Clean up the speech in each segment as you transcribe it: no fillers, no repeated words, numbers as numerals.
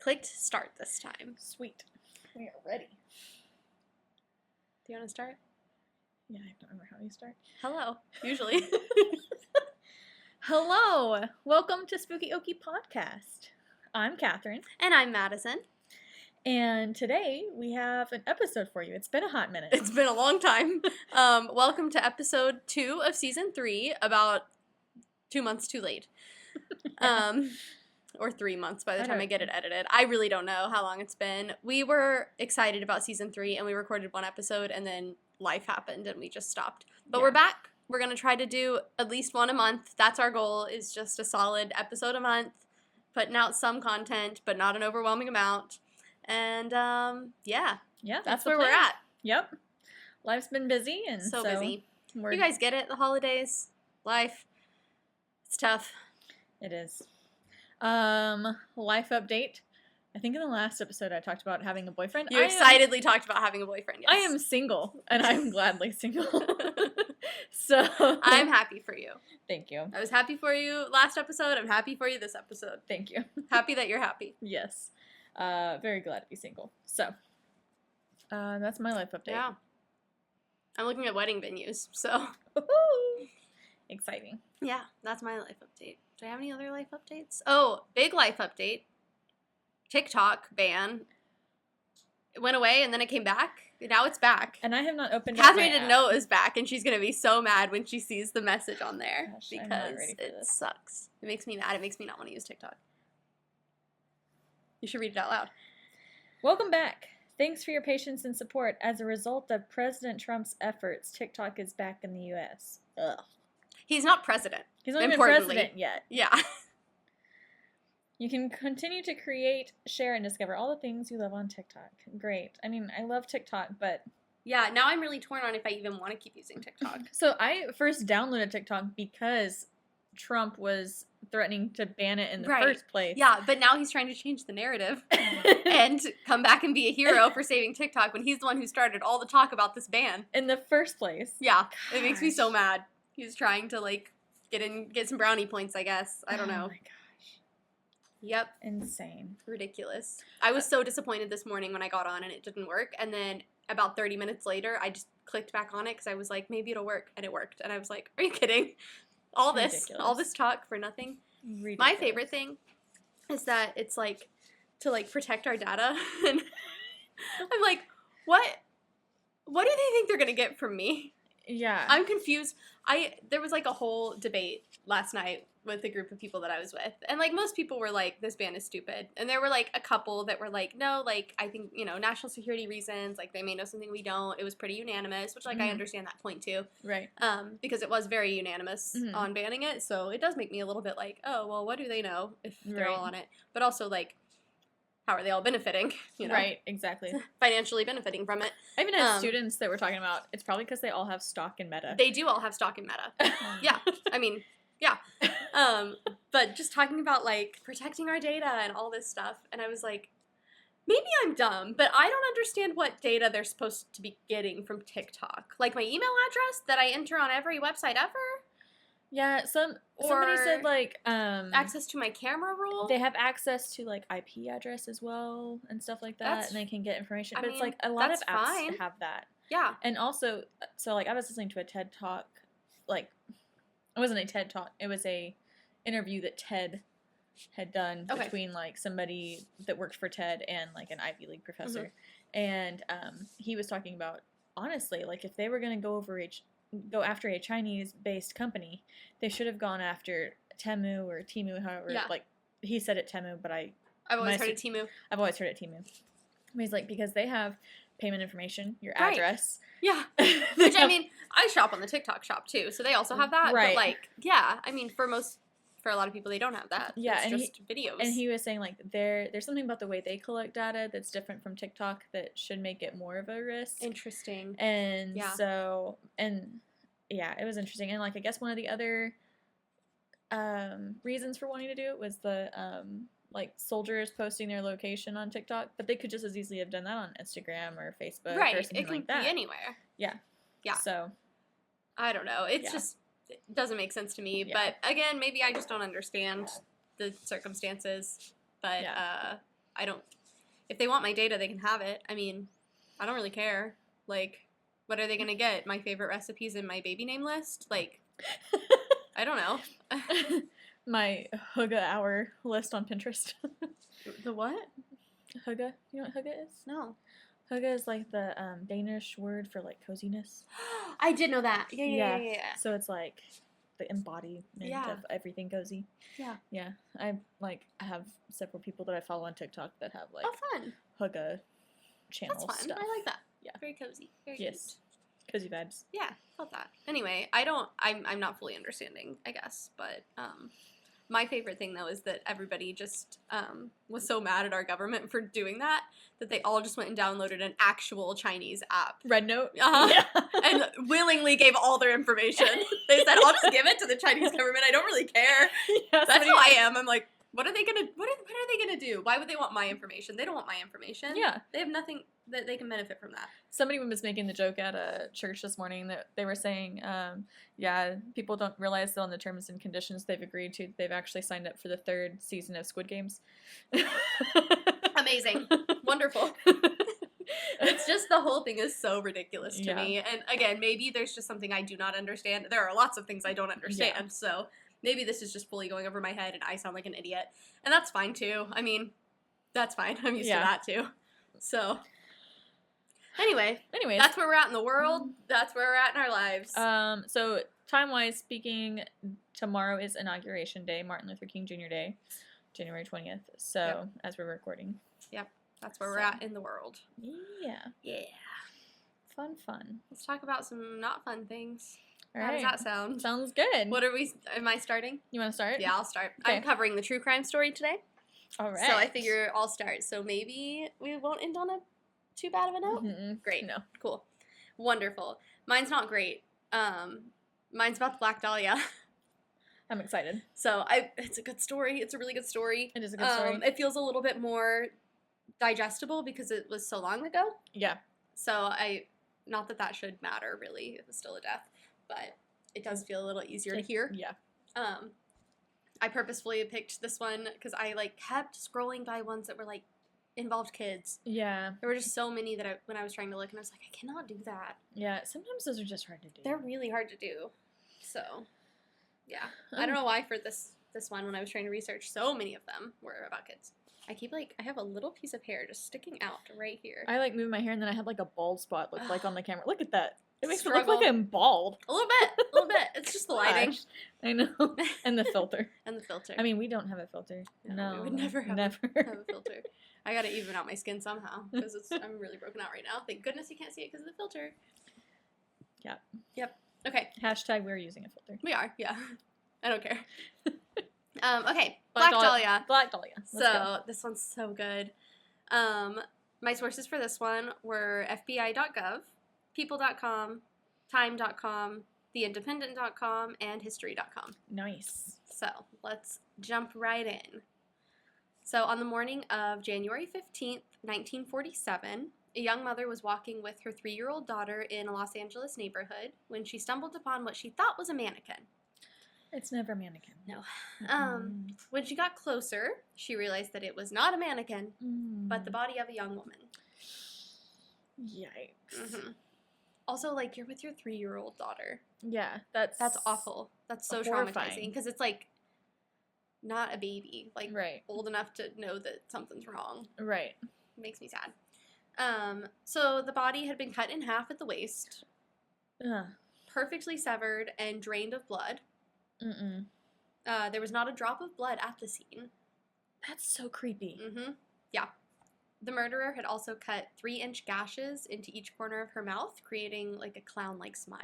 clicked start this time. Sweet. We are ready. Do you want to start? Yeah, I don't remember how you start. Hello. Usually. Hello. Welcome to Spooky Okie Podcast. I'm Catherine. And I'm Madison. And today we have an episode for you. It's been a hot minute. It's been a long time. Welcome to episode 2 of season 3, about 2 months too late. Or 3 months by the time I get it edited. I really don't know how long it's been. We were excited about season 3 and we recorded 1 episode and then life happened and we just stopped. But we're back. We're going to try to do at least 1 a month. That's our goal, is just a solid episode a month, putting out some content, but not an overwhelming amount. And that's where we're at. Yep. Life's been busy and so busy. You guys get it, the holidays, life. It's tough. It is. Life update. I think in the last episode I talked about having a boyfriend. You excitedly talked about having a boyfriend, yes. I am single, and I'm gladly single. So I'm happy for you. Thank you. I was happy for you last episode. I'm happy for you this episode. Thank you. Happy that you're happy. Yes. Very glad to be single. So, that's my life update. Yeah. I'm looking at wedding venues, so. Woo-hoo! Exciting. Yeah, that's my life update. Do I have any other life updates? Oh, big life update. TikTok ban. It went away and then it came back. Now it's back. And I have not opened Catherine didn't know it was back, and she's going to be so mad when she sees the message on there. Gosh, because it sucks. It makes me mad. It makes me not want to use TikTok. You should read it out loud. Welcome back. Thanks for your patience and support. As a result of President Trump's efforts, TikTok is back in the U.S. Ugh. He's not president. He's not even president yet. Yeah. You can continue to create, share, and discover all the things you love on TikTok. Great. I mean, I love TikTok, but... Yeah, now I'm really torn on if I even want to keep using TikTok. So I first downloaded TikTok because Trump was threatening to ban it in the first place. Yeah, but now he's trying to change the narrative and come back and be a hero for saving TikTok when he's the one who started all the talk about this ban. In the first place. Yeah, Gosh. It makes me so mad. He's trying to, get some brownie points, I guess. I don't know. Oh my gosh. Yep. Insane. Ridiculous. I was so disappointed this morning when I got on and it didn't work. And then about 30 minutes later, I just clicked back on it because I was like, maybe it'll work. And it worked. And I was like, are you kidding? All this talk for nothing. Ridiculous. My favorite thing is that it's to protect our data. And I'm like, what do they think they're going to get from me? Yeah. I'm confused. There was a whole debate last night with a group of people that I was with. And most people were like, this ban is stupid. And there were a couple that were like, no, I think, national security reasons, they may know something we don't. It was pretty unanimous, which I understand that point too. Right. Because it was very unanimous on banning it. So it does make me a little bit oh, well, what do they know if they're all on it? But also how are they all benefiting? Right, exactly. Financially benefiting from it. I even had students that were talking about, it's probably because they all have stock in Meta. They do all have stock in Meta. Yeah. I mean, yeah. But just talking about, protecting our data and all this stuff. And I was like, maybe I'm dumb, but I don't understand what data they're supposed to be getting from TikTok. My email address that I enter on every website ever? Yeah, somebody said access to my camera roll. They have access to IP address as well and stuff like that, and they can get information. But it's a lot of apps have that. Yeah, and also, so I was listening to a TED talk. It wasn't a TED talk. It was a interview that TED had done between somebody that worked for TED and an Ivy League professor, and he was talking about honestly, if they were going to go after a Chinese-based company, they should have gone after Temu or Temu, however. Yeah. He said it Temu, but I've always heard it Temu. I've always heard it Temu. He's because they have payment information, your address. Yeah. Which, I shop on the TikTok shop, too, so they also have that. Right. But, for a lot of people, they don't have that. Yeah, it's just videos. And he was saying, there's something about the way they collect data that's different from TikTok that should make it more of a risk. Interesting. And it was interesting. And, I guess one of the other reasons for wanting to do it was the, soldiers posting their location on TikTok, but they could just as easily have done that on Instagram or Facebook or something like that. Right, it can be anywhere. Yeah. Yeah. So. I don't know. It's just... It doesn't make sense to me, but again, maybe I just don't understand the circumstances. But if they want my data, they can have it. I mean, I don't really care. Like, what are they going to get? My favorite recipes in my baby name list? Like, I don't know. My Hygge hour list on Pinterest. The what? Hygge. You know what Hygge is? No. Hygge is like the Danish word for like coziness. I did know that. Yeah. So it's like the embodiment of everything cozy. Yeah. Yeah. I have several people that I follow on TikTok that have like fun. Hygge channel That's fun. stuff. I like that. Yeah. Very cozy. Very yes. Cozy vibes. Yeah, felt that. Anyway, I'm not fully understanding, I guess, but my favorite thing though is that everybody just was so mad at our government for doing that they all just went and downloaded an actual Chinese app. Red Note? Yeah. And willingly gave all their information. They said, I'll just give it to the Chinese government. I don't really care. Yeah, that's how I am. I'm like, what are they gonna do? Why would they want my information? They don't want my information. Yeah. They have nothing that they can benefit from that. Somebody was making the joke at a church this morning that they were saying, people don't realize that on the terms and conditions they've agreed to, they've actually signed up for the 3rd season of Squid Games. Amazing. Wonderful. It's just, the whole thing is so ridiculous to me. And again, maybe there's just something I do not understand. There are lots of things I don't understand, so maybe this is just fully going over my head and I sound like an idiot. And that's fine too. I mean, that's fine. I'm used to that too. So, anyways, that's where we're at in the world. That's where we're at in our lives. So time-wise speaking, tomorrow is Inauguration Day, Martin Luther King Jr. Day, January 20th. So, as we're recording. Yep. That's where we're at in the world. Yeah. Yeah. Fun. Let's talk about some not fun things. All How right. does that sound? Sounds good. Am I starting? You want to start? Yeah, I'll start. Okay. I'm covering the true crime story today. All right. So I figure I'll start. So maybe we won't end on a too bad of a note? Mm-hmm. Great. No. Cool. Wonderful. Mine's not great. Mine's about the Black Dahlia. I'm excited. So it's a good story. It's a really good story. It is a good story. It feels a little bit more digestible because it was so long ago. Yeah. So not that should matter really. It was still a death, but it does feel a little easier to hear. Yeah. I purposefully picked this one because I kept scrolling by ones that were involved kids. Yeah. There were just so many that when I was trying to look, and I was like, I cannot do that. Yeah. Sometimes those are just hard to do. They're really hard to do. So, yeah. I don't know why for this one, when I was trying to research, so many of them were about kids. I keep I have a little piece of hair just sticking out right here. I move my hair and then I have a bald spot look on the camera. Look at that. It makes Struggle. me look like I'm bald. A little bit. It's just the lighting. I know. And the filter. And the filter. I mean, we don't have a filter. No. We would never have a filter. I gotta even out my skin somehow because I'm really broken out right now. Thank goodness you can't see it because of the filter. Yeah. Yep. Okay. Hashtag we're using a filter. We are. Yeah. I don't care. Okay. Black Dahlia. Black Dahlia. This one's so good. My sources for this one were FBI.gov, People.com, Time.com, TheIndependent.com, and History.com. Nice. So let's jump right in. So on the morning of January 15th, 1947, a young mother was walking with her 3-year-old daughter in a Los Angeles neighborhood when she stumbled upon what she thought was a mannequin. It's never a mannequin. No. When she got closer, she realized that it was not a mannequin, but the body of a young woman. Yikes. Mm-hmm. Also, you're with your 3-year-old daughter. Yeah, that's awful. That's so traumatizing because it's not a baby, right. old enough to know that something's wrong. Right. It makes me sad. So the body had been cut in half at the waist, perfectly severed and drained of blood. There was not a drop of blood at the scene. That's so creepy. Mm-hmm. Yeah. The murderer had also cut 3-inch gashes into each corner of her mouth, creating a clown-like smile.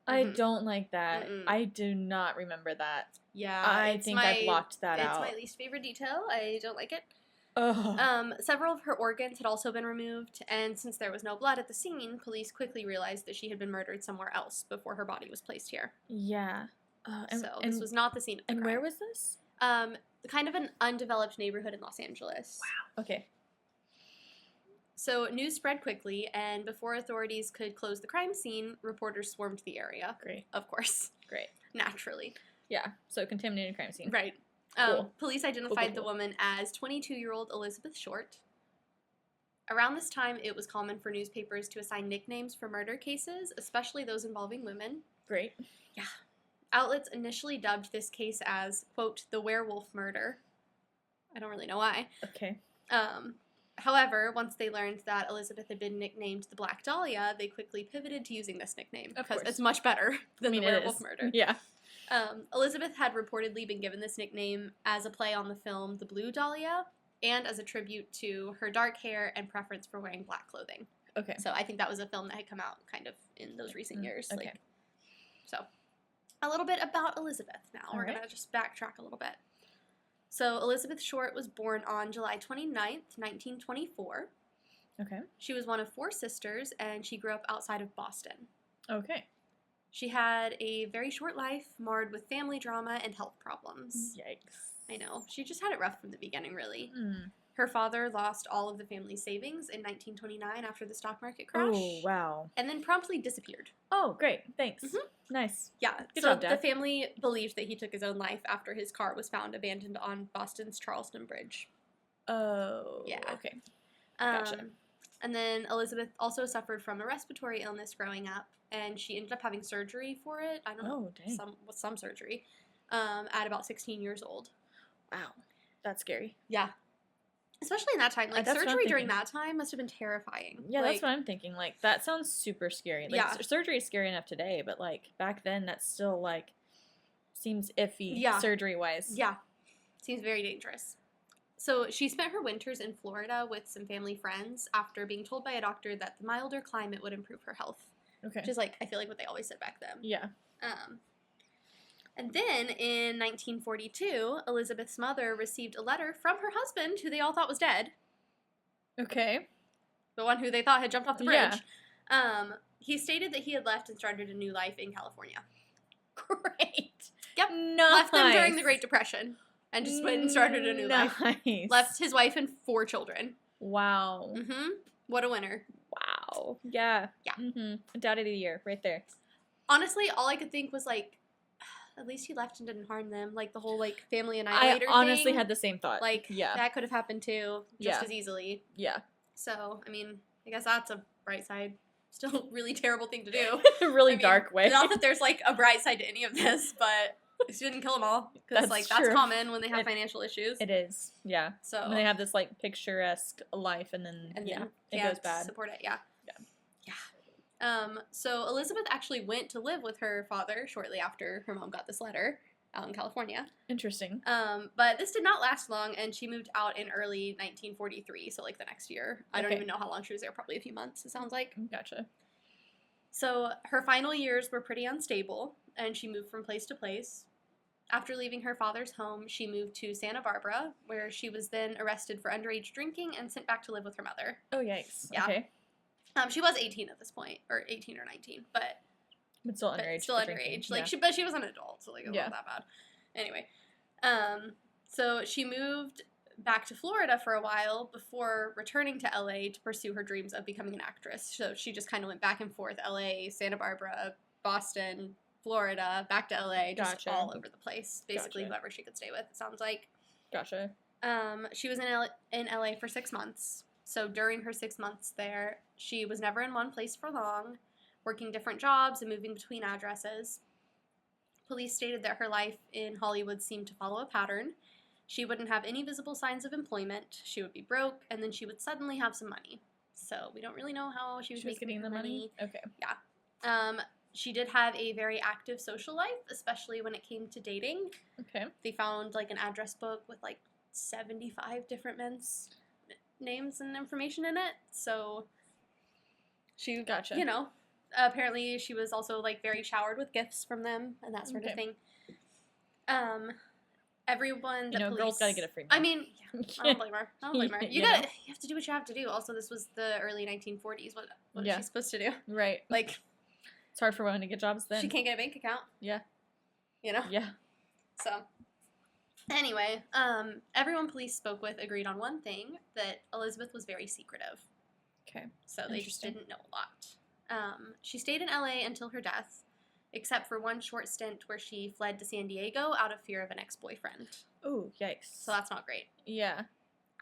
I don't like that. Mm-mm. I do not remember that. Yeah. I think I blocked that out. It's my least favorite detail. I don't like it. Ugh. Several of her organs had also been removed, and since there was no blood at the scene, police quickly realized that she had been murdered somewhere else before her body was placed here. Yeah. This was not the scene of the crime. And where was this? Kind of an undeveloped neighborhood in Los Angeles. Wow. Okay. So news spread quickly, and before authorities could close the crime scene, reporters swarmed the area. Great. Of course. Great. Naturally. Yeah. So contaminated crime scene. Right. Cool. Police identified the woman as 22-year-old Elizabeth Short. Around this time, it was common for newspapers to assign nicknames for murder cases, especially those involving women. Great. Yeah. Outlets initially dubbed this case as, quote, the werewolf murder. I don't really know why. Okay. However, once they learned that Elizabeth had been nicknamed the Black Dahlia, they quickly pivoted to using this nickname because it's much better than the werewolf murder. Yeah. Elizabeth had reportedly been given this nickname as a play on the film The Blue Dahlia and as a tribute to her dark hair and preference for wearing black clothing. Okay. So I think that was a film that had come out kind of in those recent years. Okay. So a little bit about Elizabeth now. We're going to just backtrack a little bit. So Elizabeth Short was born on July 29th, 1924. Okay. She was one of 4 sisters, and she grew up outside of Boston. Okay. She had a very short life, marred with family drama and health problems. Yikes. I know. She just had it rough from the beginning, really. Mm. Her father lost all of the family's savings in 1929 after the stock market crash. Oh, wow. And then promptly disappeared. Oh, great. Thanks. Mm-hmm. Nice. Yeah. Good so job, Dad. the family believed that he took his own life after his car was found abandoned on Boston's Charleston Bridge. Oh. Yeah. Okay. Gotcha. And then Elizabeth also suffered from a respiratory illness growing up, and she ended up having surgery for it. I don't know. Oh, dang. Some surgery. At about 16 years old. Wow. That's scary. Yeah. Especially in that time. Like, That's surgery during that time must have been terrifying. Yeah, that's what I'm thinking. Like, that sounds super scary. Like, surgery is scary enough today, but, like, back then, that's still, like, seems iffy surgery-wise. Yeah. Seems very dangerous. So, she spent her winters in Florida with some family friends after being told by a doctor that the milder climate would improve her health. Okay. Which is, like, I feel like what they always said back then. Yeah. And then, in 1942, Elizabeth's mother received a letter from her husband, who they all thought was dead. Okay. The one who they thought had jumped off the bridge. Yeah. He stated that he had left and started a new life in California. Great. Yep. Nice. Left them during the Great Depression and just went and started a new life. Left his wife and 4 children. Wow. Mm-hmm. What a winner. Wow. Yeah. Yeah. Mm-hmm. Dad of the year, right there. Honestly, all I could think was, like, at least he left and didn't harm them. Like, the whole, like, family annihilator thing. I honestly had the same thought. Like, that could have happened, too, just as easily. Yeah. So, I mean, I guess that's a bright side. Still a really terrible thing to do. Really dark way. Not that there's, like, a bright side to any of this, but she didn't kill them all. Because, like, that's common when they have financial issues. It is, yeah. So when they have this, like, picturesque life and then it goes bad. Support it, yeah. So Elizabeth actually went to live with her father shortly after her mom got this letter out in California. Interesting. But this did not last long, and she moved out in early 1943, so, like, the next year. I don't even know how long she was there, probably a few months, it sounds like. Gotcha. So her final years were pretty unstable, and she moved from place to place. After leaving her father's home, she moved to Santa Barbara, where she was then arrested for underage drinking and sent back to live with her mother. Oh, yikes. Yeah. Okay. She was 18 at this point, or 18 or 19, but still underage. Still underage. Like, but she was an adult, so, like, it wasn't that bad. Anyway, so she moved back to Florida for a while before returning to LA to pursue her dreams of becoming an actress. So she just kind of went back and forth, LA, Santa Barbara, Boston, Florida, back to LA, just all over the place. Basically, whoever she could stay with, it sounds like. Gotcha. She was in LA for 6 months. So during her 6 months there, she was never in one place for long, working different jobs and moving between addresses. Police stated that her life in Hollywood seemed to follow a pattern. She wouldn't have any visible signs of employment. She would be broke, and then she would suddenly have some money. So we don't really know how she was making the money. Okay. Yeah. She did have a very active social life, especially when it came to dating. Okay. They found, like, an address book with, like, 75 different men's names and information in it. So she, gotcha. You know, apparently she was also, like, very showered with gifts from them and that sort of thing. Everyone that police, girls gotta get a free meal. I mean, I don't blame her. You have to do what you have to do. Also, this was the early 1940s. What is she supposed to do? Right. Like, it's hard for women to get jobs then. She can't get a bank account. Yeah. You know? Yeah. So, anyway, everyone police spoke with agreed on one thing, that Elizabeth was very secretive. Okay. So they just didn't know a lot. She stayed in LA until her death, except for one short stint where she fled to San Diego out of fear of an ex-boyfriend. Oh, yikes. So that's not great. Yeah.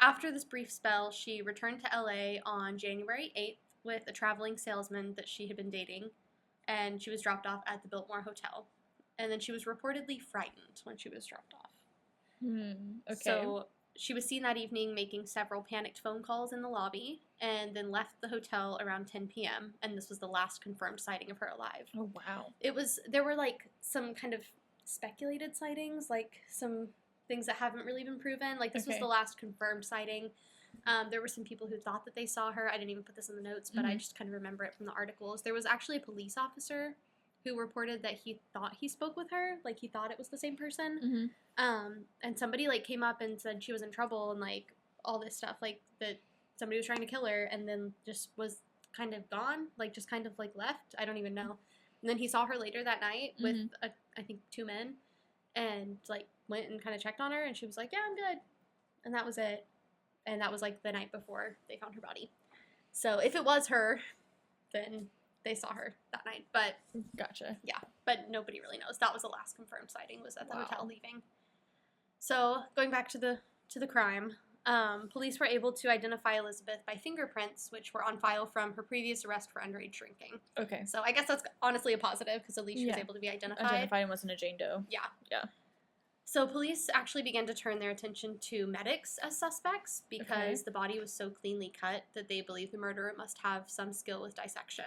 After this brief spell, she returned to LA on January 8th with a traveling salesman that she had been dating, and she was dropped off at the Biltmore Hotel. And then she was reportedly frightened when she was dropped off. Okay. So she was seen that evening making several panicked phone calls in the lobby, and then left the hotel around 10 p.m., and this was the last confirmed sighting of her alive. Oh, wow. There were, like, some kind of speculated sightings, like, some things that haven't really been proven. Like, this was the last confirmed sighting. There were some people who thought that they saw her. I didn't even put this in the notes, but I just kind of remember it from the articles. There was actually a police officer who reported that he thought he spoke with her. Like, he thought it was the same person. And somebody, like, came up and said she was in trouble and, like, all this stuff. Like, that somebody was trying to kill her and then just was kind of gone. Like, just kind of, like, left. I don't even know. And then he saw her later that night with, I think, 2 men. And, like, went and kind of checked on her. And she was like, yeah, I'm good. And that was it. And that was, like, the night before they found her body. So if it was her, then they saw her that night. But gotcha. Yeah, but nobody really knows. That was the last confirmed sighting, was at the hotel leaving. So going back to the crime, police were able to identify Elizabeth by fingerprints, which were on file from her previous arrest for underage drinking. Okay. So I guess that's honestly a positive, because at least she was able to be identified. Identified and wasn't a Jane Doe. Yeah. Yeah. So police actually began to turn their attention to medics as suspects, because the body was so cleanly cut that they believed the murderer must have some skill with dissection.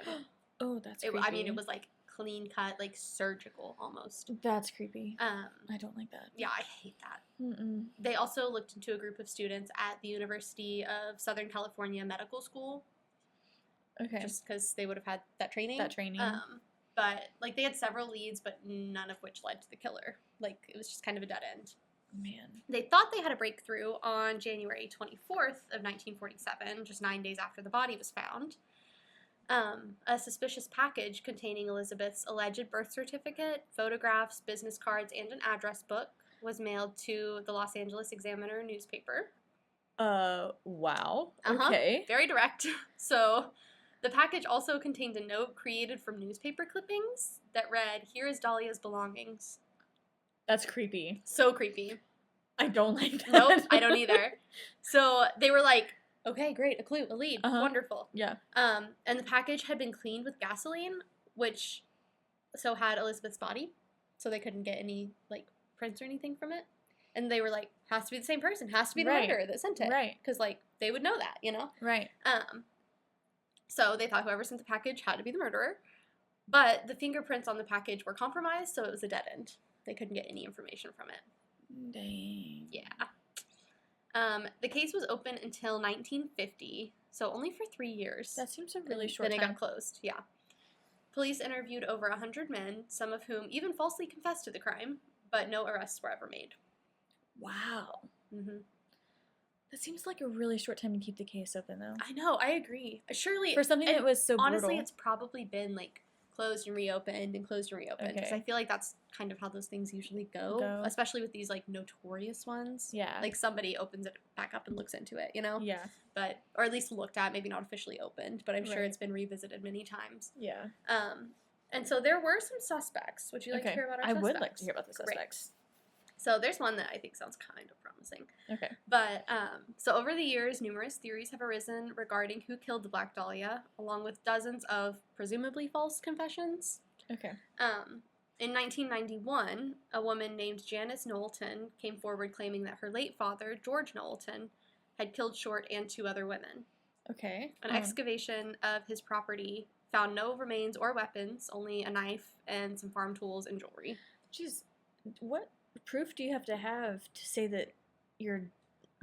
Oh, that's creepy. I mean, it was, like, clean cut, like, surgical almost. That's creepy. I don't like that. Yeah, I hate that. Mm-mm. They also looked into a group of students at the University of Southern California Medical School. Okay. Just because they would have had that training. But, like, they had several leads, but none of which led to the killer. Like, it was just kind of a dead end. Man. They thought they had a breakthrough on January 24th of 1947, just 9 days after the body was found. A suspicious package containing Elizabeth's alleged birth certificate, photographs, business cards, and an address book was mailed to the Los Angeles Examiner newspaper. Wow. Okay. Very direct. So, the package also contained a note created from newspaper clippings that read, "Here is Dahlia's belongings." That's creepy. So creepy. I don't like that. Nope, I don't either. So, they were like, okay, great, a clue, a lead, wonderful. Yeah. And the package had been cleaned with gasoline, which had Elizabeth's body, so they couldn't get any, like, prints or anything from it. And they were like, has to be the same person, has to be the murderer that sent it. Right. Because, like, they would know that, you know? Right. So they thought whoever sent the package had to be the murderer. But the fingerprints on the package were compromised, so it was a dead end. They couldn't get any information from it. Dang. Yeah. The case was open until 1950, so only for 3 years. That seems a really short time. Then it got closed, yeah. Police interviewed over 100 men, some of whom even falsely confessed to the crime, but no arrests were ever made. Wow. Mm-hmm. That seems like a really short time to keep the case open, though. I know, I agree. Surely, for something that was so honestly, brutal. it's probably been, like, closed and reopened and closed and reopened. Because I feel like that's kind of how those things usually go. Especially with these, like, notorious ones. Yeah. Like, somebody opens it back up and looks into it, you know? Yeah. But, or at least looked at, maybe not officially opened, but I'm sure it's been revisited many times. Yeah. And so there were some suspects. Would you like to hear about our suspects? I would like to hear about the suspects. So there's one that I think sounds kind of promising. Okay. But, so over the years, numerous theories have arisen regarding who killed the Black Dahlia, along with dozens of presumably false confessions. Okay. In 1991, a woman named Janice Knowlton came forward claiming that her late father, George Knowlton, had killed Short and 2 other women. Okay. An excavation of his property found no remains or weapons, only a knife and some farm tools and jewelry. Jeez, what proof do you have to say that your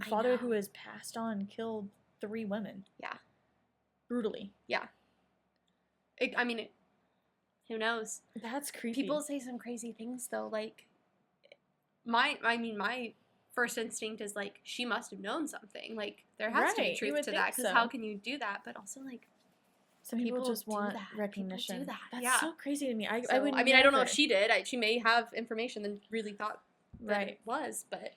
father who has passed on killed 3 women? Yeah. Brutally. Yeah. Who knows? That's creepy. People say some crazy things, though. Like, my first instinct is, like, she must have known something. Like, there has to be truth to that, because how can you do that? But also, like, some people just want recognition. People do that. That's so crazy to me. I don't know if she did. She may have information that really thought that it was, but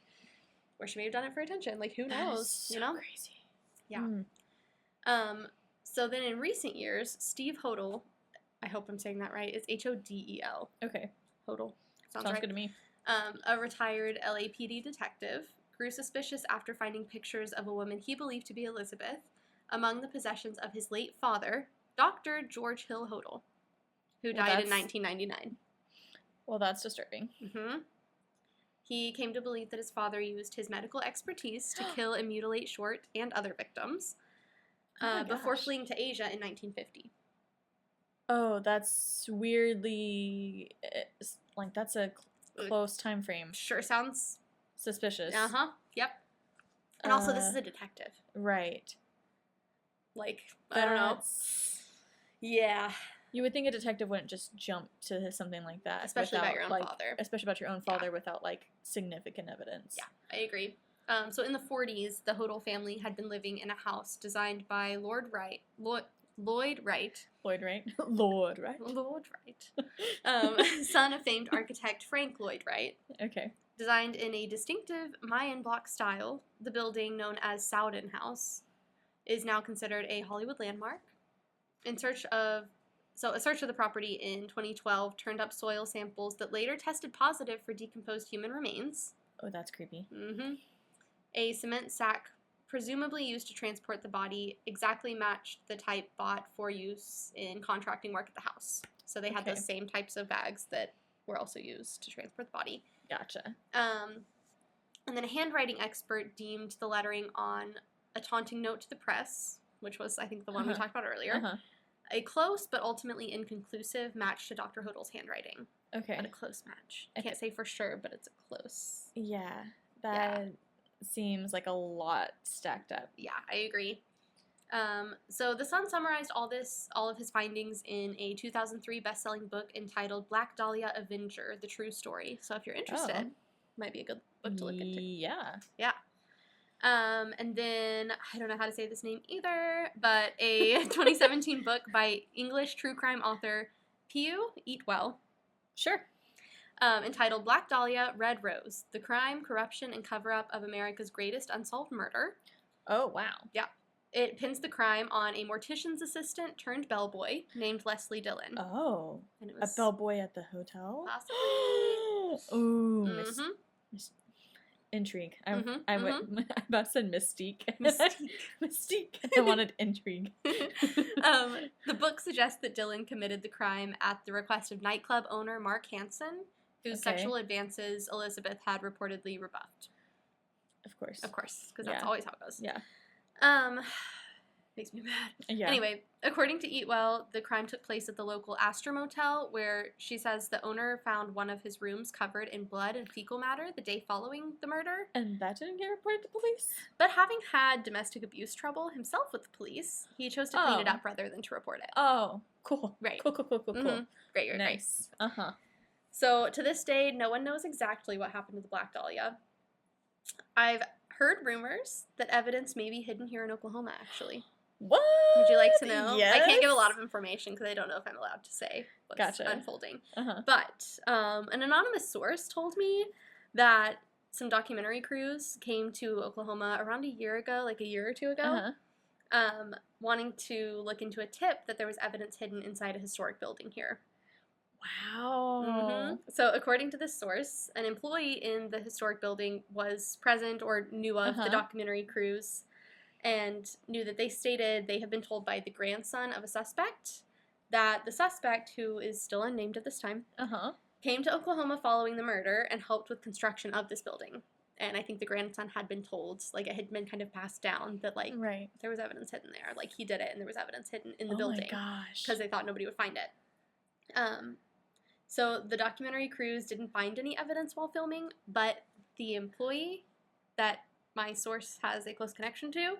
or she may have done it for attention. Like, who knows? So you know? Crazy. Yeah. So then in recent years, Steve Hodel, I hope I'm saying that right. It's Hodel. Okay. Hodel. Sounds good to me. A retired LAPD detective grew suspicious after finding pictures of a woman he believed to be Elizabeth among the possessions of his late father, Dr. George Hill Hodel, who died in 1999. Well, that's disturbing. Mm-hmm. He came to believe that his father used his medical expertise to kill and mutilate Short and other victims before fleeing to Asia in 1950. Oh, that's weirdly... like, that's a close time frame. Sure sounds... suspicious. Uh-huh. Yep. And also, this is a detective. Right. Like, I don't know. Yeah. You would think a detective wouldn't just jump to something like that. Especially about your own father. Especially about your own father without, like, significant evidence. Yeah, I agree. So in the 40s, the Hodel family had been living in a house designed by Lloyd Wright. Lloyd Wright. Son of famed architect Frank Lloyd Wright. Okay. Designed in a distinctive Mayan block style, the building known as Sowden House is now considered a Hollywood landmark. A search of the property in 2012 turned up soil samples that later tested positive for decomposed human remains. Oh, that's creepy. Mm-hmm. A cement sack, presumably used to transport the body, exactly matched the type bought for use in contracting work at the house. So they had those same types of bags that were also used to transport the body. Gotcha. And then a handwriting expert deemed the lettering on a taunting note to the press, which was, I think, the one we talked about earlier, a close but ultimately inconclusive match to Dr. Hodel's handwriting. Okay. But a close match. I can't say for sure, but it's a close. Yeah. That seems like a lot stacked up. Yeah, I agree. So the Sun summarized all of his findings in a 2003 best-selling book entitled Black Dahlia Avenger, The True Story. So if you're interested, might be a good book to look into. Yeah. Yeah. And then, I don't know how to say this name either, but a 2017 book by English true crime author Piu Eatwell. Sure. Entitled Black Dahlia, Red Rose, The Crime, Corruption, and Cover-Up of America's Greatest Unsolved Murder. Oh, wow. Yeah. It pins the crime on a mortician's assistant turned bellboy named Leslie Dillon. Oh. And it was a bellboy at the hotel? Possibly. Ooh. Intrigue. I about to say mystique. Mystique. I wanted intrigue. The book suggests that Dillon committed the crime at the request of nightclub owner Mark Hansen, whose sexual advances Elizabeth had reportedly rebuffed. Of course. Of course, because that's always how it goes. Yeah. Makes me mad. Yeah. Anyway, according to Eatwell, the crime took place at the local Astor Motel, where she says the owner found one of his rooms covered in blood and fecal matter the day following the murder. And that didn't get reported to police? But having had domestic abuse trouble himself with the police, he chose to clean it up rather than to report it. Oh, cool. Right. Cool. Great. Nice. Uh-huh. So, to this day, no one knows exactly what happened to the Black Dahlia. I've heard rumors that evidence may be hidden here in Oklahoma, actually. What? Would you like to know? Yes. I can't give a lot of information because I don't know if I'm allowed to say what's unfolding. But an anonymous source told me that some documentary crews came to Oklahoma around a year or two ago, wanting to look into a tip that there was evidence hidden inside a historic building here. Wow. So according to this source, an employee in the historic building was present or knew of the documentary crews and knew that they stated they have been told by the grandson of a suspect that the suspect, who is still unnamed at this time, came to Oklahoma following the murder and helped with construction of this building. And I think the grandson had been told, like, it had been kind of passed down that, like, there was evidence hidden there. Like, he did it and there was evidence hidden in the building. Oh my gosh. Because they thought nobody would find it. So the documentary crews didn't find any evidence while filming, but the employee that my source has a close connection to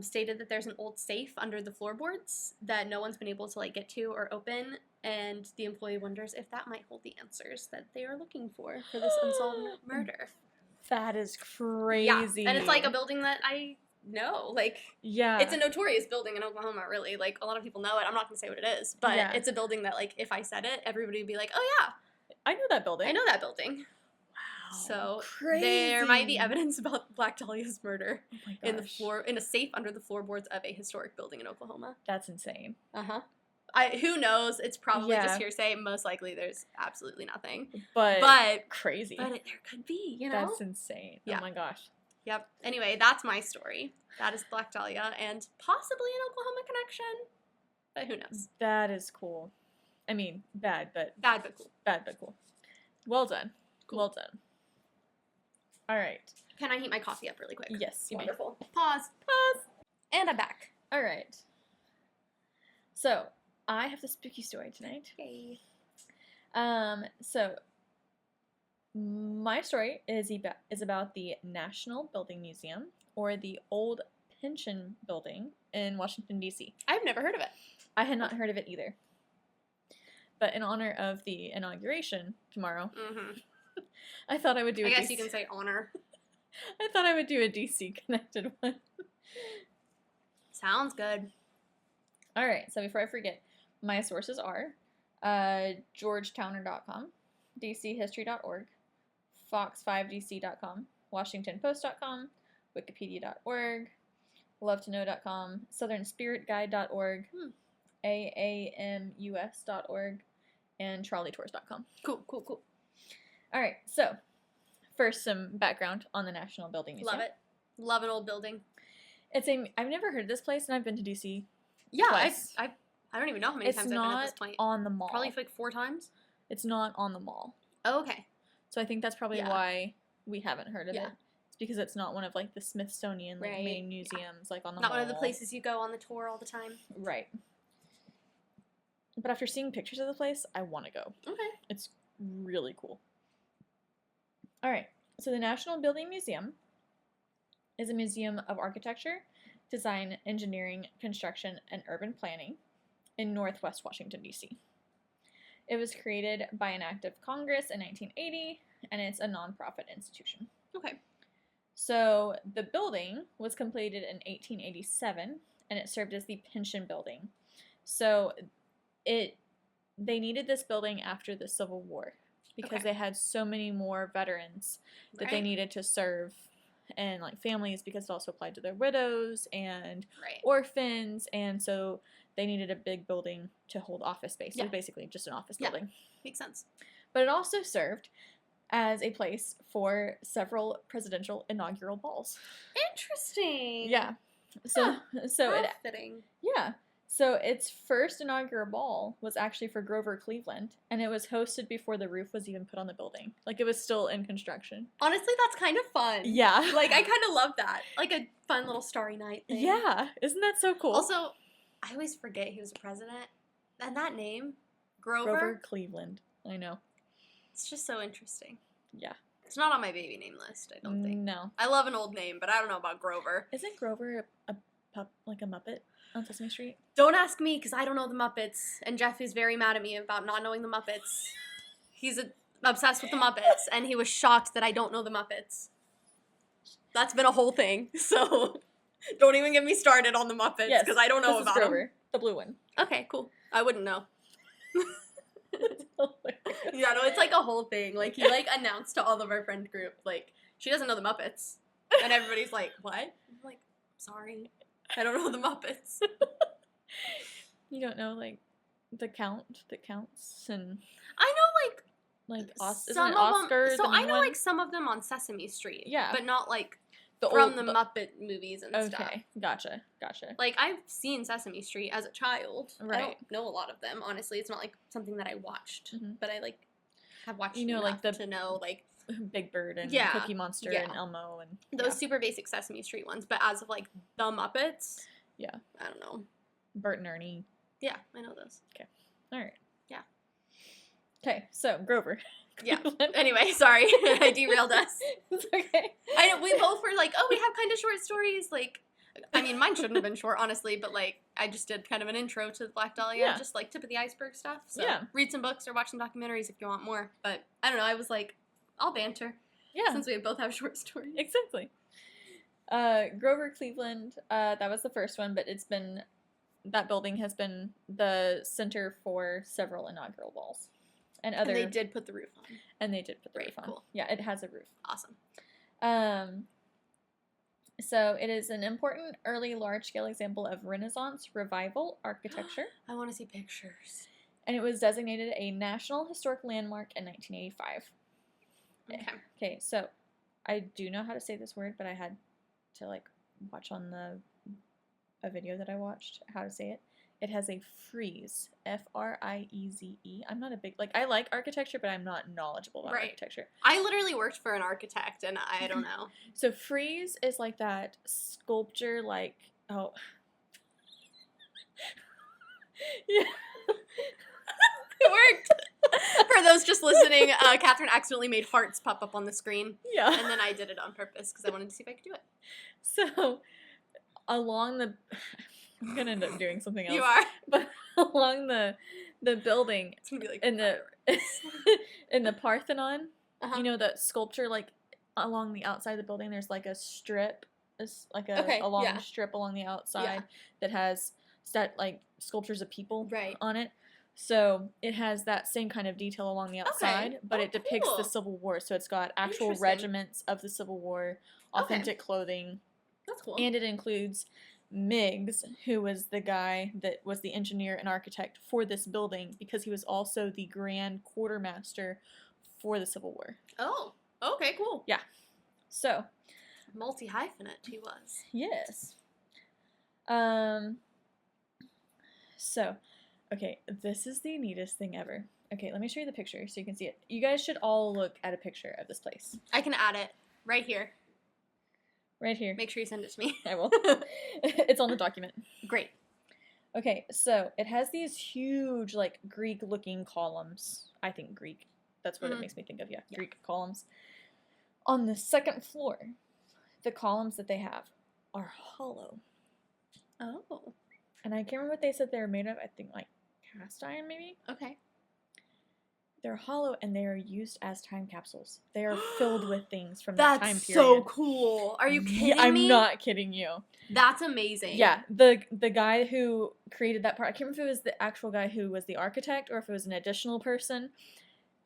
stated that there's an old safe under the floorboards that no one's been able to, like, get to or open, and the employee wonders if that might hold the answers that they are looking for this unsolved murder. That is crazy. Yeah, and it's like a building that I know. Like, it's a notorious building in Oklahoma, really. Like, a lot of people know it. I'm not going to say what it is, but it's a building that, like, if I said it, everybody would be like, oh, yeah. I know that building. Wow. So, there might be evidence about Black Dahlia's murder in a safe under the floorboards of a historic building in Oklahoma. That's insane. Who knows? It's probably just hearsay. Most likely there's absolutely nothing. But crazy. But there could be, you know? That's insane. Yeah. Oh my gosh. Yep. Anyway, that's my story. That is Black Dahlia and possibly an Oklahoma connection. But who knows? That is cool. I mean, bad but cool. Bad but cool. Well done. Cool. Well done. All right. Can I heat my coffee up really quick? Yes. Wonderful. Pause. And I'm back. All right. So, I have the spooky story tonight. Yay. So, my story is about the National Building Museum, or the Old Pension Building in Washington, D.C. I've never heard of it. I had not heard of it either. But in honor of the inauguration tomorrow, I thought I would do I guess you can say honor. I thought I would do a DC connected one. Sounds good. All right, so before I forget, my sources are georgetowner.com, dchistory.org, fox5dc.com, washingtonpost.com, wikipedia.org, lovetoknow.com, southernspiritguide.org, aamus.org, and trolleytours.com. Cool. All right, so first some background on the National Building Museum. Love it. Love an old building. I've never heard of this place, and I've been to DC. Yeah, twice. I don't even know how many times I've been at this point. It's not on the mall. Probably like 4 times. It's not on the mall. Oh, okay. So I think that's probably why we haven't heard of it. It's because it's not one of like the Smithsonian main museums like on the mall. Not one of the places you go on the tour all the time. Right. But after seeing pictures of the place, I want to go. Okay. It's really cool. All right. So the National Building Museum is a museum of architecture, design, engineering, construction, and urban planning in Northwest Washington, D.C. It was created by an act of Congress in 1980, and it's a nonprofit institution. Okay. So the building was completed in 1887, and it served as the pension building. So they needed this building after the Civil War because they had so many more veterans that they needed to serve, and like families, because it also applied to their widows and orphans, and so they needed a big building to hold office space. So basically just an office building. Makes sense. But it also served as a place for several presidential inaugural balls. Interesting. Yeah. So fitting. Yeah. So its first inaugural ball was actually for Grover Cleveland, and it was hosted before the roof was even put on the building. Like, it was still in construction. Honestly, that's kind of fun. Yeah. Like, I kind of love that. Like a fun little Starry Night thing. Yeah. Isn't that so cool? Also, I always forget he was a president. And that name, Grover Cleveland. I know. It's just so interesting. Yeah. It's not on my baby name list, I don't think. No. I love an old name, but I don't know about Grover. Isn't Grover a Muppet on Sesame Street? Don't ask me, because I don't know the Muppets, and Jeff is very mad at me about not knowing the Muppets. He's obsessed with the Muppets, and he was shocked that I don't know the Muppets. That's been a whole thing, so don't even get me started on the Muppets, because I don't know about Grover, them. the blue one. Okay, cool. I wouldn't know. Yeah, no, it's like a whole thing. Like, he, like, announced to all of our friend group, like, she doesn't know the Muppets. And everybody's like, what? I'm like, sorry. I don't know the Muppets. You don't know, like, the count that counts, and I know, like some of them. So I know, like, some of them on Sesame Street. Yeah. But not, like, the Muppet movies and stuff. Okay, gotcha. Like, I've seen Sesame Street as a child. Right. I don't know a lot of them, honestly. It's not, like, something that I watched. Mm-hmm. But I, like, have watched enough like to know, like, Big Bird and Cookie Monster and Elmo and those super basic Sesame Street ones. But as of, like, the Muppets, I don't know. Bert and Ernie. Yeah, I know those. Okay. All right. Yeah. Okay, so Grover. Yeah. Anyway, sorry. I derailed us. It's okay. I know, we both were like, oh, we have kind of short stories. Like, I mean, mine shouldn't have been short, honestly, but, like, I just did kind of an intro to Black Dahlia, just, like, tip of the iceberg stuff. So read some books or watch some documentaries if you want more. But, I don't know, I was like, I'll banter. Yeah. Since we both have short stories. Exactly. Grover Cleveland, that was the first one, but that building has been the center for several inaugural balls. And they did put the roof on. And they did put the roof on. Cool. Yeah, it has a roof. Awesome. So it is an important early large-scale example of Renaissance revival architecture. I want to see pictures. And it was designated a National Historic Landmark in 1985. Okay, so I do know how to say this word, but I had to like watch on a video that I watched how to say it. It has a frieze, F-R-I-E-Z-E. I'm not a big, I like architecture, but I'm not knowledgeable about architecture. I literally worked for an architect, and I don't know. So frieze is like that sculpture, like, oh. Yeah. It worked. For those just listening, Catherine accidentally made hearts pop up on the screen. Yeah. And then I did it on purpose because I wanted to see if I could do it. So, along the... I'm going to end up doing something else. You are? But along the building, it's gonna be like in the Parthenon, you know, that sculpture, like, along the outside of the building, there's like a strip, a long strip along the outside that has sculptures of people on it. So it has that same kind of detail along the outside, but it depicts the Civil War. So it's got actual regiments of the Civil War, authentic clothing. That's cool. And it includes Miggs, who was the guy that was the engineer and architect for this building, because he was also the Grand Quartermaster for the Civil War. Oh, okay, cool. Yeah. So. Multi-hyphenate he was. Yes. So. Okay, this is the neatest thing ever. Okay, let me show you the picture so you can see it. You guys should all look at a picture of this place. I can add it right here. Right here. Make sure you send it to me. I will. It's on the document. Great. Okay, so it has these huge, like, Greek-looking columns. I think Greek. That's what it makes me think of, yeah. Greek columns. On the second floor, the columns that they have are hollow. Oh. And I can't remember what they said they were made of. I think, like, cast iron, maybe? Okay. They're hollow, and they are used as time capsules. They are filled with things from that time period. That's so cool. Are you kidding me? I'm not kidding you. That's amazing. Yeah, the guy who created that part, I can't remember if it was the actual guy who was the architect or if it was an additional person.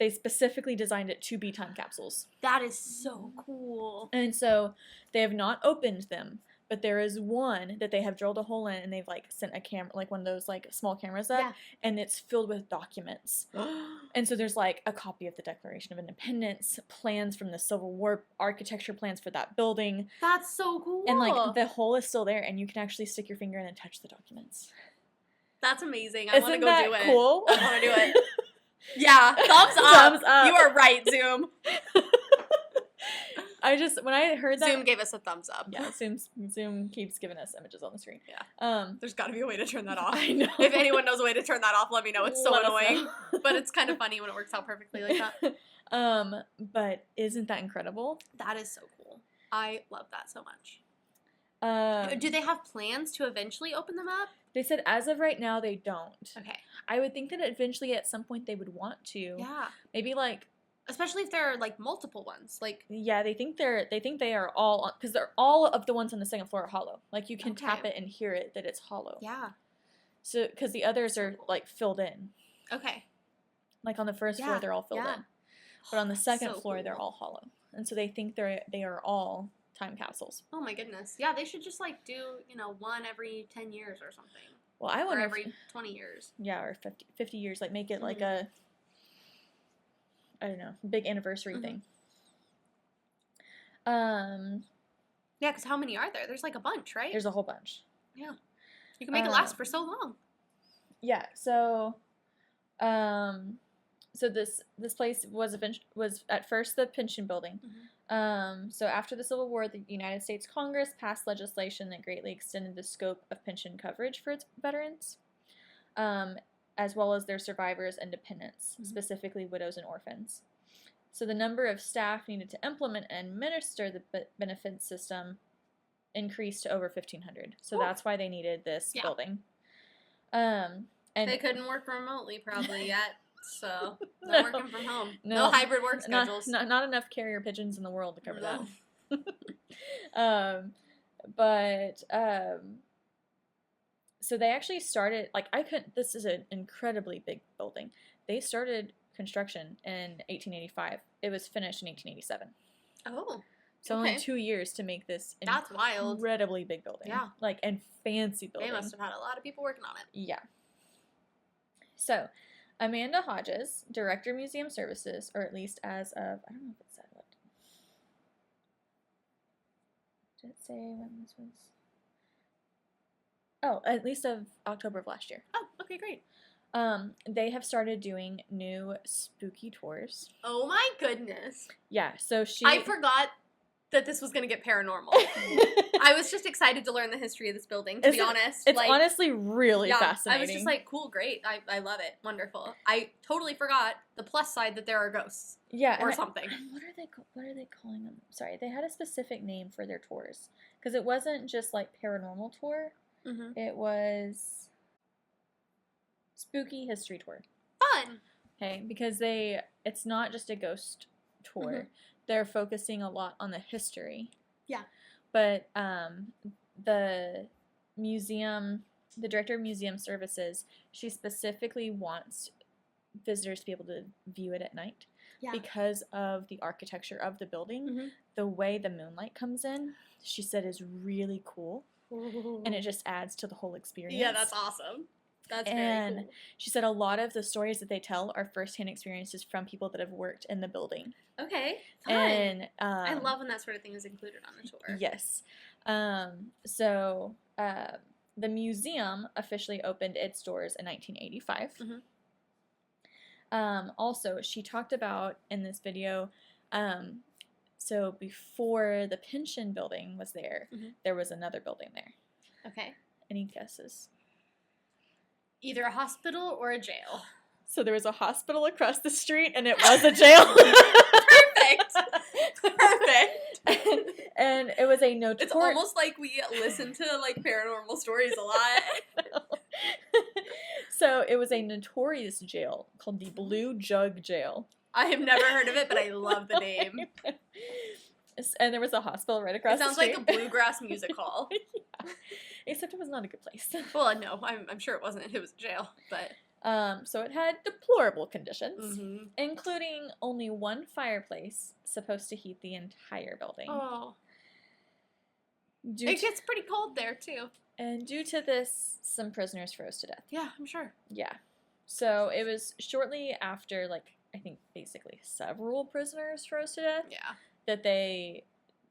They specifically designed it to be time capsules. That is so cool. And so they have not opened them. But there is one that they have drilled a hole in, and they've, like, sent a camera, like, one of those, like, small cameras up, and it's filled with documents. And so there's, like, a copy of the Declaration of Independence, plans from the Civil War, architecture plans for that building. That's so cool. And, like, the hole is still there, and you can actually stick your finger in and touch the documents. That's amazing. I want to go do it. Isn't that cool? I want to do it. Yeah, thumbs up. Thumbs up. You are right, Zoom. When I heard that... Zoom gave us a thumbs up. Yeah, Zoom keeps giving us images on the screen. Yeah. There's got to be a way to turn that off. I know. If anyone knows a way to turn that off, let me know. It's so annoying. But it's kind of funny when it works out perfectly like that. But isn't that incredible? That is so cool. I love that so much. Do they have plans to eventually open them up? They said as of right now they don't. Okay. I would think that eventually at some point they would want to. Yeah. Maybe like... Especially if there are, like, multiple ones. Like, yeah, they think they are all, because they're all of the ones on the second floor are hollow. Like, you can tap it and hear it that it's hollow. Yeah. So, because the others are, like, filled in. Okay. Like, on the first floor, they're all filled in. But on the second floor, they're all hollow. And so they think they are all time capsules. Oh, my goodness. Yeah, they should just, like, do, one every 10 years or something. Well, I wonder or every 20 years. Yeah, or 50 years. Like, make it, like, a... I don't know, big anniversary thing. Yeah, because how many are there? There's like a bunch, right? There's a whole bunch. Yeah. You can make it last for so long. Yeah, so this place was at first the pension building. So after the Civil War, the United States Congress passed legislation that greatly extended the scope of pension coverage for its veterans. As well as their survivors and dependents, specifically widows and orphans. So the number of staff needed to implement and administer the benefit system increased to over 1,500. So that's why they needed this building. And they couldn't work remotely probably yet, so they're working from home. No hybrid work schedules. Not enough carrier pigeons in the world to cover that. So they actually started, this is an incredibly big building. They started construction in 1885. It was finished in 1887. Oh. So only 2 years to make this That's wild. Incredibly big building. Yeah. Like, and fancy building. They must have had a lot of people working on it. Yeah. So, Amanda Hodges, Director of Museum Services, or at least as of, I don't know if it said what. Did it say when this was? Oh, at least of October of last year. Oh, okay, great. They have started doing new spooky tours. Oh my goodness. Yeah, so I forgot that this was going to get paranormal. I was just excited to learn the history of this building, to be honest. It's honestly really fascinating. I was just like, cool, great. I love it. Wonderful. I totally forgot the plus side that there are ghosts. Yeah. Or something. What are they calling them? Sorry, they had a specific name for their tours. Because it wasn't just like paranormal tour. Mm-hmm. It was spooky history tour. Fun. Okay, because it's not just a ghost tour. Mm-hmm. They're focusing a lot on the history. Yeah. But the director of museum services, she specifically wants visitors to be able to view it at night. Yeah. Because of the architecture of the building. Mm-hmm. The way the moonlight comes in, she said, is really cool. Ooh. And it just adds to the whole experience. Yeah, that's awesome. That's very cool. She said a lot of the stories that they tell are firsthand experiences from people that have worked in the building. Okay, fun. And I love when that sort of thing is included on the tour. Yes. So the museum officially opened its doors in 1985. Mm-hmm. Also, she talked about in this video, so before the pension building was there, mm-hmm. there was another building there. Okay. Any guesses? Either a hospital or a jail. So there was a hospital across the street, and it was a jail. Perfect. And it was a notorious... It's almost like we listen to, like, paranormal stories a lot. So it was a notorious jail called the Blue Jug Jail. I have never heard of it, but I love the name. And there was a hospital right across the street. It sounds like a bluegrass music hall. Yeah. Except it was not a good place. Well, no, I'm sure it wasn't. It was a jail, but... So it had deplorable conditions, mm-hmm. including only one fireplace supposed to heat the entire building. Oh. It gets pretty cold there, too. And due to this, some prisoners froze to death. Yeah, I'm sure. Yeah. So it was shortly after, like, I think basically several prisoners froze to death. Yeah. That they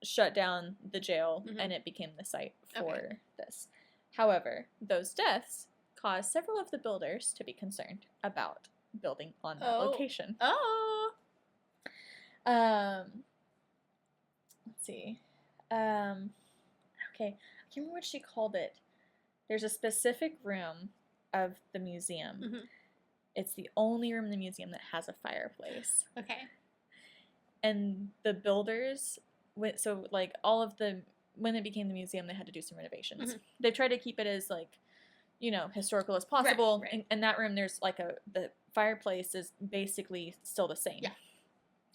shut down the jail, mm-hmm. and it became the site for this. However, those deaths caused several of the builders to be concerned about building on that location. Oh. Let's see. Okay, I can't remember what she called it. There's a specific room of the museum. Mm-hmm. It's the only room in the museum that has a fireplace. Okay. And the builders, so like all of the, when it became the museum, they had to do some renovations. Mm-hmm. They tried to keep it as like, you know, historical as possible. Right. In that room, there's like the fireplace is basically still the same. Yeah.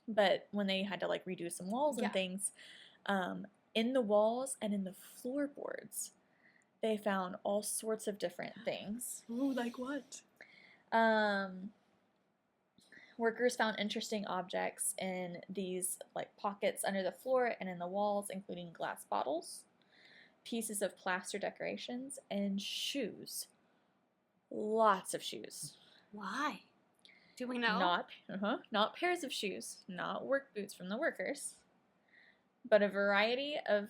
But when they had to like redo some walls and things, in the walls and in the floorboards, they found all sorts of different things. Ooh, like what? Workers found interesting objects in these like pockets under the floor and in the walls, including glass bottles, pieces of plaster decorations, and shoes. Lots of shoes. Why? Do we know? Not pairs of shoes, not work boots from the workers, but a variety of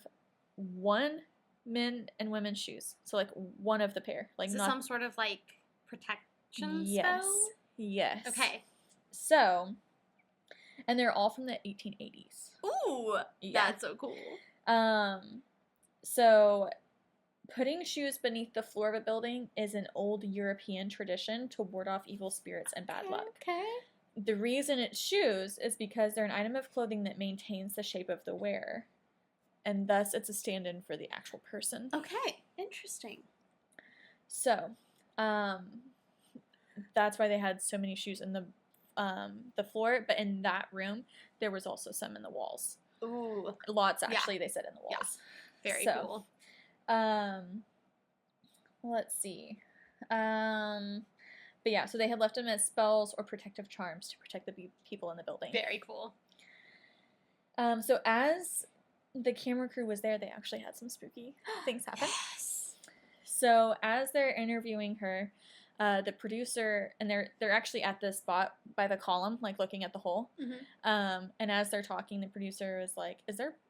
men and women's shoes. So like one of the pair. Like is it some sort of like protection spell? Yes. Okay. So, and they're all from the 1880s. Ooh, that's so cool. So putting shoes beneath the floor of a building is an old European tradition to ward off evil spirits and bad luck. Okay. The reason it's shoes is because they're an item of clothing that maintains the shape of the wearer, and thus it's a stand-in for the actual person. Okay, interesting. So, that's why they had so many shoes in the floor, but in that room, there was also some in the walls. Ooh. Lots, actually, they said in the walls. Yeah. Very cool. Let's see. But yeah, so they had left them as spells or protective charms to protect the people in the building. Very cool. So as the camera crew was there, they actually had some spooky things happen. Yes. So as they're interviewing her, the producer, and they're actually at the spot by the column, like looking at the hole. Mm-hmm. And as they're talking, the producer is like,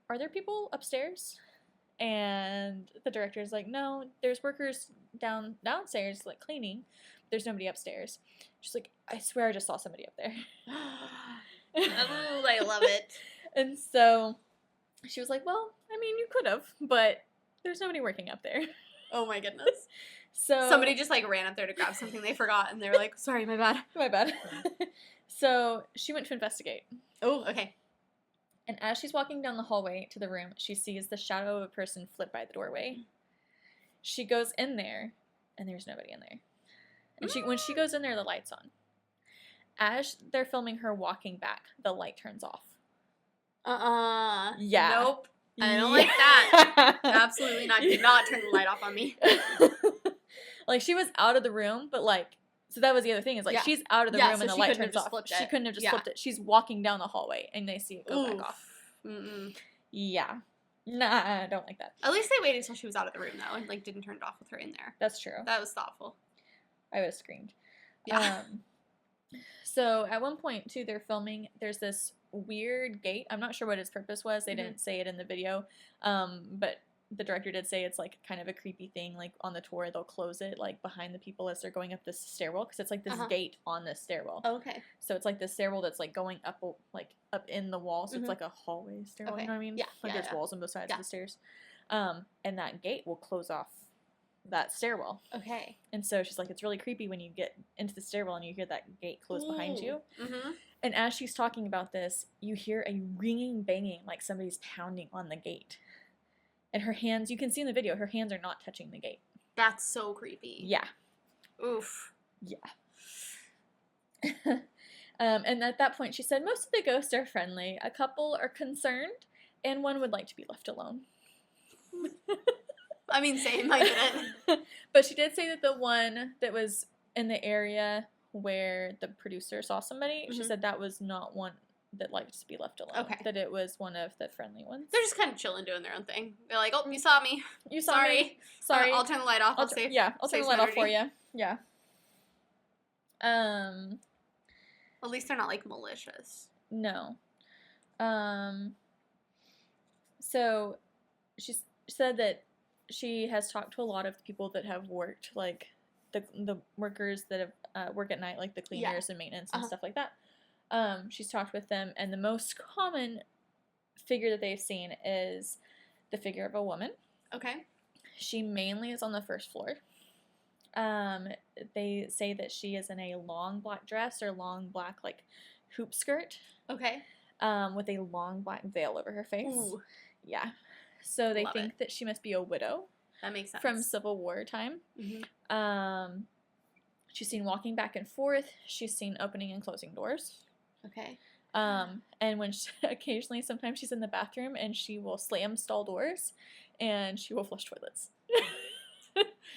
are there people upstairs? And the director's like, no, there's workers downstairs, like, cleaning. There's nobody upstairs. She's like, I swear I just saw somebody up there. Oh, I love it. And so she was like, well, I mean, you could have, but there's nobody working up there. Oh my goodness. So somebody just like ran up there to grab something they forgot, and they were like, sorry, my bad. My bad. So she went to investigate. Oh, okay. And as she's walking down the hallway to the room, she sees the shadow of a person flit by the doorway. She goes in there, and there's nobody in there. And when she goes in there, the light's on. As they're filming her walking back, the light turns off. Yeah. Nope. I don't like that. Absolutely not. Do not turn the light off on me. Like, she was out of the room, but, like, so that was the other thing, is, like, she's out of the room so and the light turns off. She couldn't have just flipped it. She's walking down the hallway, and they see it go back off. Mm-mm. Yeah. Nah, I don't like that. At least they waited until she was out of the room, though, and, like, didn't turn it off with her in there. That's true. That was thoughtful. I would have screamed. Yeah. So at one point, too, they're filming, there's this weird gate. I'm not sure what its purpose was. They didn't say it in the video. But the director did say it's, like, kind of a creepy thing. Like, on the tour, they'll close it, like, behind the people as they're going up this stairwell. Because it's, like, this gate on this stairwell. Oh, okay. So it's, like, this stairwell that's, like, going up, like, up in the wall. So it's, like, a hallway stairwell. You know what I mean? Yeah. Like, there's walls on both sides of the stairs. And that gate will close off that stairwell. Okay. And so she's like, it's really creepy when you get into the stairwell and you hear that gate close behind you. Mm-hmm. And as she's talking about this, you hear a ringing, banging, like somebody's pounding on the gate. And her hands, you can see in the video, her hands are not touching the gate. That's so creepy. Yeah. Oof. Yeah. And at that point, she said, most of the ghosts are friendly. A couple are concerned, and one would like to be left alone. I mean, same. I didn't. But she did say that the one that was in the area where the producer saw somebody, she said that was not one that liked to be left alone. Okay. That it was one of the friendly ones. They're just kind of chilling, doing their own thing. They're like, oh, you saw me. You saw me. Sorry. I'll turn the light off. I'll turn the light off for you. Yeah. At least they're not, like, malicious. No. So she said that she has talked to a lot of people that have worked, like, the workers that have work at night, like the cleaners and maintenance and stuff like that. She's talked with them, and the most common figure that they've seen is the figure of a woman. Okay. She mainly is on the first floor. They say that she is in a long black dress or long black, like, hoop skirt. Okay. With a long black veil over her face. Ooh. Yeah. So they think that she must be a widow. That makes sense. From Civil War time. Mm-hmm. She's seen walking back and forth. She's seen opening and closing doors. Okay. And when occasionally, sometimes she's in the bathroom and she will slam stall doors and she will flush toilets.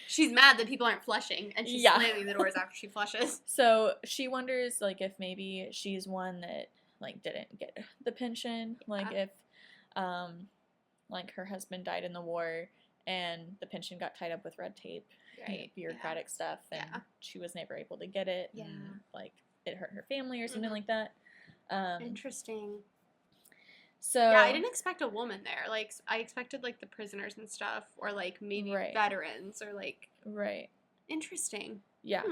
She's mad that people aren't flushing, and she's slamming the doors after she flushes. So she wonders, like, if maybe she's one that, like, didn't get the pension. Like, if, like, her husband died in the war and the pension got tied up with red tape, bureaucratic stuff, and she was never able to get it. Yeah. And, like, it hurt her family or something like that. Interesting. So yeah, I didn't expect a woman there. Like, I expected, like, the prisoners and stuff, or, like, maybe veterans, or, like... Right. Interesting. Yeah.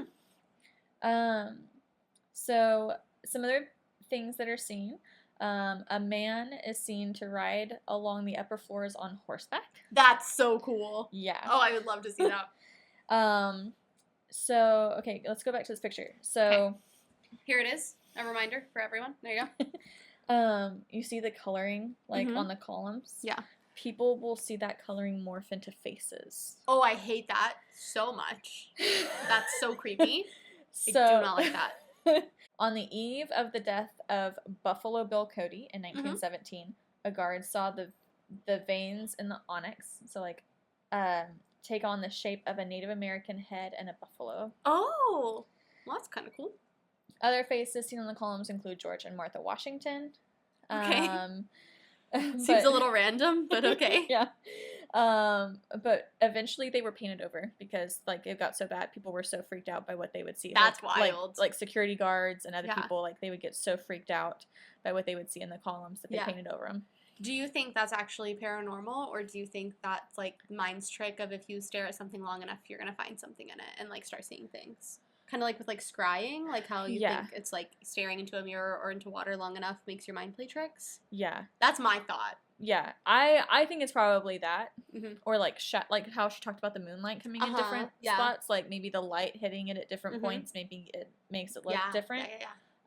So some other things that are seen. A man is seen to ride along the upper floors on horseback. That's so cool. Yeah. Oh, I would love to see that. So, okay, let's go back to this picture. So... Here it is. A reminder for everyone. There you go. You see the coloring, like, on the columns? Yeah. People will see that coloring morph into faces. Oh, I hate that so much. That's so creepy. I do not like that. On the eve of the death of Buffalo Bill Cody in 1917, a guard saw the veins in the onyx, so, like, take on the shape of a Native American head and a buffalo. Oh, well, that's kind of cool. Other faces seen on the columns include George and Martha Washington. Okay. Seems a little random, but okay. Yeah. But eventually they were painted over because like it got so bad. People were so freaked out by what they would see. That's like, wild. Like security guards and other people, like they would get so freaked out by what they would see in the columns that they painted over them. Do you think that's actually paranormal, or do you think that's like mind's trick of if you stare at something long enough, you're gonna find something in it and like start seeing things? Kind of like with like scrying, like how you think it's like staring into a mirror or into water long enough makes your mind play tricks. Yeah, that's my thought. Yeah, I think it's probably that, or like like how she talked about the moonlight coming in different spots, like maybe the light hitting it at different points, maybe it makes it look different.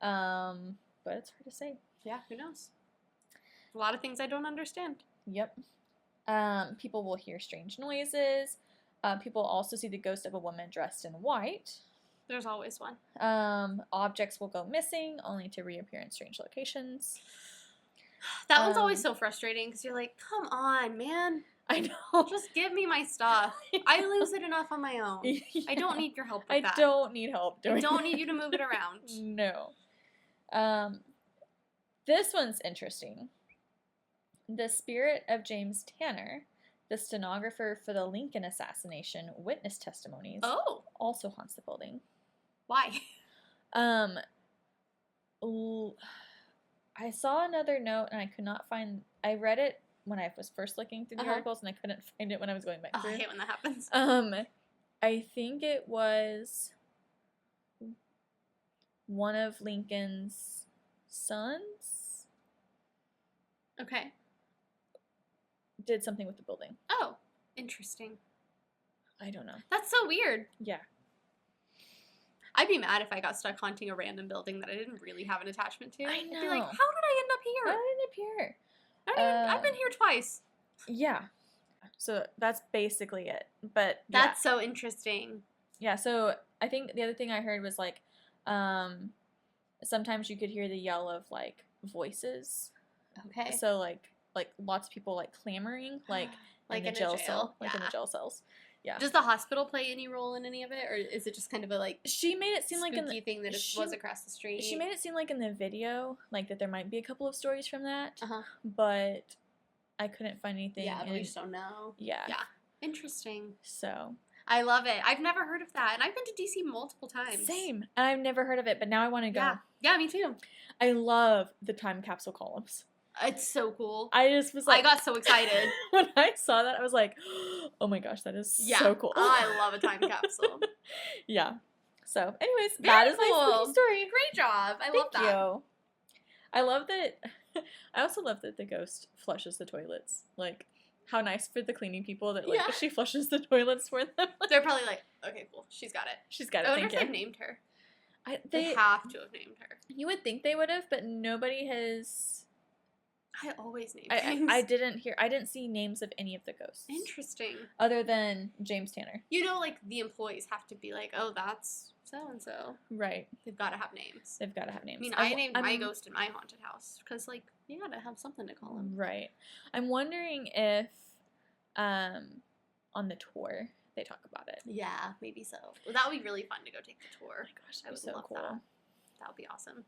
But it's hard to say. Yeah, who knows? A lot of things I don't understand. Yep. People will hear strange noises. People also see the ghost of a woman dressed in white. There's always one. Objects will go missing, only to reappear in strange locations. That one's always so frustrating because you're like, come on, man. I know. Just give me my stuff. I lose it enough on my own. Yeah. I don't need your help with that. I don't need help doing I don't need you to move it around. No. This one's interesting. The spirit of James Tanner, the stenographer for the Lincoln assassination, witness testimonies. Also haunts the building. Why? I saw another note and I could not find. I read it when I was first looking through the articles and I couldn't find it when I was going back through. I hate when that happens. I think it was one of Lincoln's sons. Okay. Did something with the building. Oh, interesting. I don't know. That's so weird. Yeah. I'd be mad if I got stuck haunting a random building that I didn't really have an attachment to. I know. I'd be like, how did I end up here? How did I end up here? I've been here twice. Yeah. So that's basically it. But that's so interesting. Yeah, so I think the other thing I heard was like sometimes you could hear the yell of like voices. Okay. So like lots of people like clamoring like in the jail cell, in the jail cells. Yeah. Does the hospital play any role in any of it, or is it just kind of a like? She made it seem like in the thing that it was across the street. She made it seem like in the video, like that there might be a couple of stories from that. But I couldn't find anything. Yeah, but we just don't know. Yeah. Yeah. Interesting. So. I love it. I've never heard of that, and I've been to DC multiple times. Same. And I've never heard of it, but now I want to go. Yeah. Yeah, me too. I love the time capsule columns. It's so cool. I just was like... I got so excited. When I saw that, I was like, oh my gosh, that is so cool. I love a time capsule. Yeah. So, anyways, that is my spooky story. Great job. I love that. Thank you. I love that... I also love that the ghost flushes the toilets. Like, how nice for the cleaning people that, like, she flushes the toilets for them. They're probably like, okay, cool. She's got it. She's got it, I wonder if they've named her. They have to have named her. You would think they would have, but nobody has... I always name things. I didn't see names of any of the ghosts. Interesting. Other than James Tanner. You know, like, the employees have to be like, oh, that's so-and-so. Right. They've got to have names. They've got to have names. I mean, I named my ghost in my haunted house because, like, you got to have something to call him. Right. I'm wondering if, on the tour, they talk about it. Yeah, maybe so. Well, that would be really fun to go take the tour. Oh my gosh, I would so love cool. that. That would be awesome.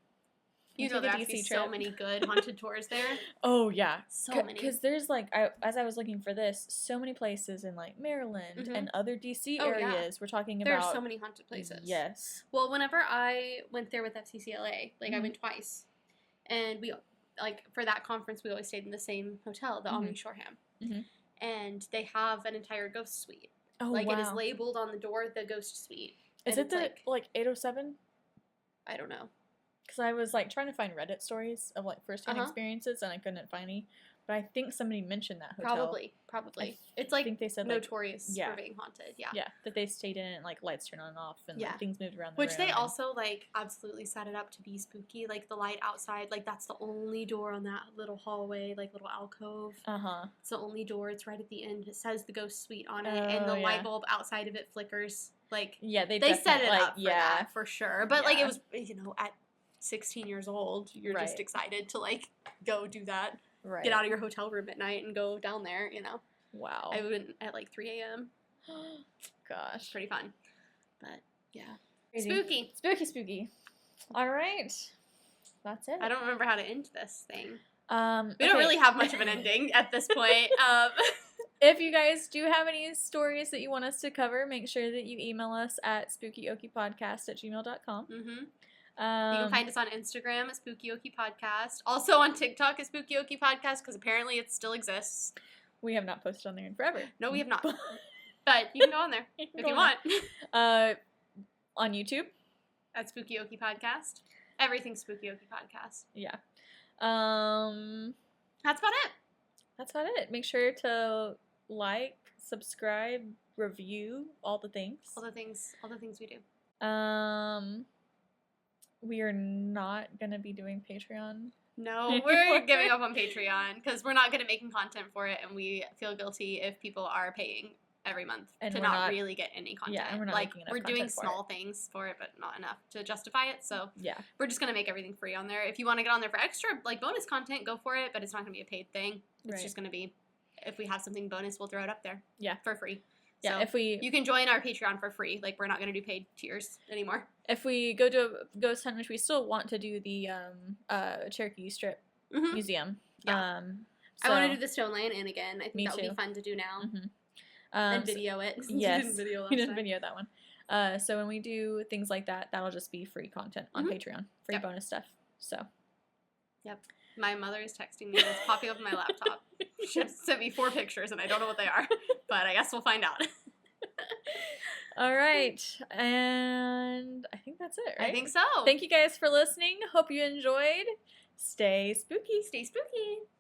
You know, there have to be so many good haunted tours there. Oh, yeah. So many. Because there's, like, as I was looking for this, so many places in, like, Maryland and other D.C. areas we're talking about. There are so many haunted places. Yes. Well, whenever I went there with FCCLA, like, I went twice. And we, like, for that conference, we always stayed in the same hotel, the Omni Shoreham. And they have an entire ghost suite. Oh, like, it is labeled on the door, the ghost suite. Is it the, like 807? I don't know. Because I was, like, trying to find Reddit stories of, like, first-hand experiences, and I couldn't find any. But I think somebody mentioned that hotel. Probably. It's, like, I think they said, notorious for being haunted, Yeah, that they stayed in it, and, like, lights turn on and off, and like, things moved around the Which room. they also, like, absolutely set it up to be spooky. Like, the light outside, like, that's the only door on that little hallway, like, little alcove. It's the only door. It's right at the end. It says the ghost suite on it, and the light bulb outside of it flickers. Like, they set it up for that, for sure. But, like, it was, you know, at 16 years old, you're just excited to, like, go do that. Right. Get out of your hotel room at night and go down there, you know. Wow. I went at, like, 3 a.m. Gosh. Pretty fun. But, yeah. Crazy. Spooky. All right. That's it. I don't remember how to end this thing. We don't really have much of an ending at this point. If you guys do have any stories that you want us to cover, make sure that you email us at spookyokiepodcast@gmail.com. Mm-hmm. You can find us on Instagram at Spookyoki Podcast. Also on TikTok at Spookyoki Podcast, because apparently it still exists. We have not posted on there in forever. No, we have not. But you can go on there if you want. On YouTube at Spookyoki Podcast. Everything Spookyoki Podcast. Yeah. That's about it. That's about it. Make sure to like, subscribe, review, all the things. All the things we do. We are not gonna be doing Patreon. No, we're giving up on Patreon because we're not good at making content for it, and we feel guilty if people are paying every month and to not really get any content. Yeah, and we're not making enough we're doing content small things for it, but not enough to justify it. So yeah, we're just gonna make everything free on there. If you want to get on there for extra bonus content, go for it. But it's not gonna be a paid thing. It's just gonna be, if we have something bonus, we'll throw it up there. Yeah, for free. Yeah, so you can join our Patreon for free. We're not gonna do paid tiers anymore. If we go to a ghost hunt, which we still want to do the Cherokee Strip Museum. Yeah. I want to do the Stone Lion Inn again. I think that would be fun to do now. And video it. Yes, we didn't video that one. So when we do things like that, that'll just be free content on Patreon, free bonus stuff. So. Yep. My mother is texting me. It's popping up on my laptop. She sent me 4 pictures, and I don't know what they are, but I guess we'll find out. All right, and I think that's it, right? I think so. Thank you guys for listening. Hope you enjoyed. Stay spooky. Stay spooky.